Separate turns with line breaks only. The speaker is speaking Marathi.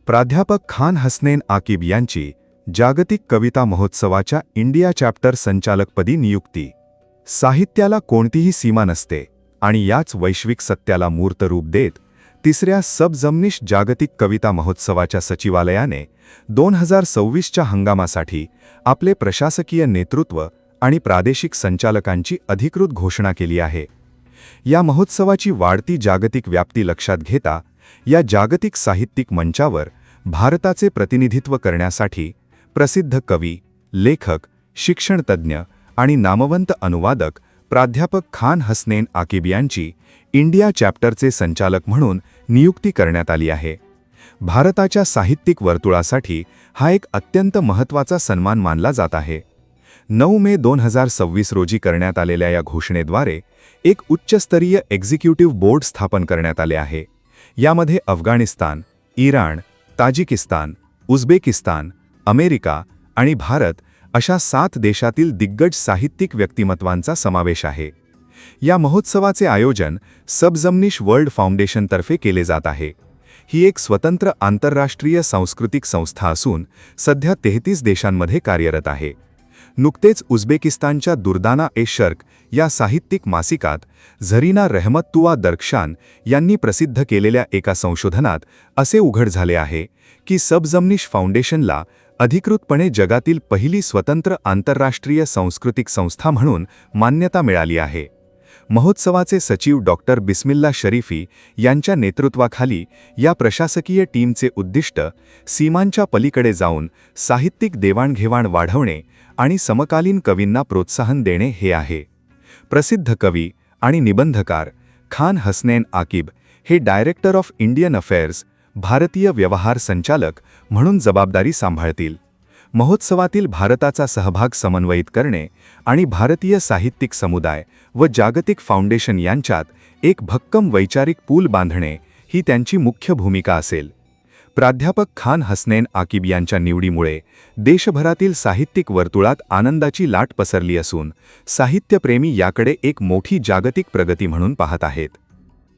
प्राध्यापक खान हसनैन आकिब यांची जागतिक कविता महोत्सवाच्या इंडिया चॅप्टर संचालकपदी नियुक्ती. साहित्याला कोणतीही सीमा नसते आणि याच वैश्विक सत्याला मूर्त रूप देत तिसऱ्या सबजमनीश जागतिक कविता महोत्सवाच्या सचिवालयाने 2026च्या हंगामासाठी आपले प्रशासकीय नेतृत्व आणि प्रादेशिक संचालकांची अधिकृत घोषणा केली आहे. या महोत्सवाची वाढती जागतिक व्याप्ती लक्षात घेता या जागतिक साहित्यिक मंचावर भारताचे प्रतिनिधित्व करण्यासाठी प्रसिद्ध कवी, लेखक, शिक्षणतज्ज्ञ आणि नामवंत अनुवादक प्राध्यापक खान हसनैन आकिब यांची इंडिया चॅप्टरचे संचालक म्हणून नियुक्ती करण्यात आली आहे. भारताच्या साहित्यिक वर्तुळासाठी हा एक अत्यंत महत्त्वाचा सन्मान मानला जात आहे. 9 मे 2026 रोजी करण्यात आलेल्या या घोषणेद्वारे एक उच्चस्तरीय एक्झिक्युटिव्ह बोर्ड स्थापन करण्यात आले आहे. यामध्ये Afghanistan, Iran, Tajikistan, Uzbekistan, America आणि भारत अशा 7 देशातील दिग्गज साहित्यिक व्यक्तिमत्वांचा समावेश आहे. या महोत्सवाचे आयोजन सबजमनीश वर्ल्ड फाउंडेशनतर्फे केले जात आहे. ही एक स्वतंत्र आंतरराष्ट्रीय सांस्कृतिक संस्था असून सध्या 33 देशांमध्ये कार्यरत आहे. नुकतेच उझबेकिस्तानच्या दुर्दाना ए शर्क या साहित्यिक मासिकात झरीना रहमतुल्ला दरख्शान यांनी प्रसिद्ध केलेल्या एका संशोधनात असे उघड झाले आहे की सबजमनीश फाउंडेशनला अधिकृतपणे जगातील पहिली स्वतंत्र आंतरराष्ट्रीय सांस्कृतिक संस्था म्हणून मान्यता मिळाली आहे. महोत्सवाचे सचिव डॉक्टर बिस्मिल्ला शरीफी यांच्या नेतृत्वाखाली या प्रशासकीय टीमचे उद्दिष्ट सीमांच्या पलीकडे जाऊन साहित्यिक देवाणघेवाण वाढवणे आणि समकालीन कवींना प्रोत्साहन देणे हे आहे. प्रसिद्ध कवी आणि निबंधकार खान हसनैन आकिब हे डायरेक्टर ऑफ इंडियन अफेअर्स, भारतीय व्यवहार संचालक म्हणून जबाबदारी सांभाळतील. महोत्सवातील भारताचा सहभाग समन्वयित करणे आणि भारतीय साहित्यिक समुदाय व जागतिक फाउंडेशन यांच्यात एक भक्कम वैचारिक पूल बांधणे ही त्यांची मुख्य भूमिका असेल. प्राध्यापक खान हसनैन आकिब यांच्या निवडीमुळे देशभरातील साहित्यिक वर्तुळात आनंदाची लाट पसरली असून साहित्यप्रेमी याकडे एक मोठी जागतिक प्रगती म्हणून पाहत आहेत.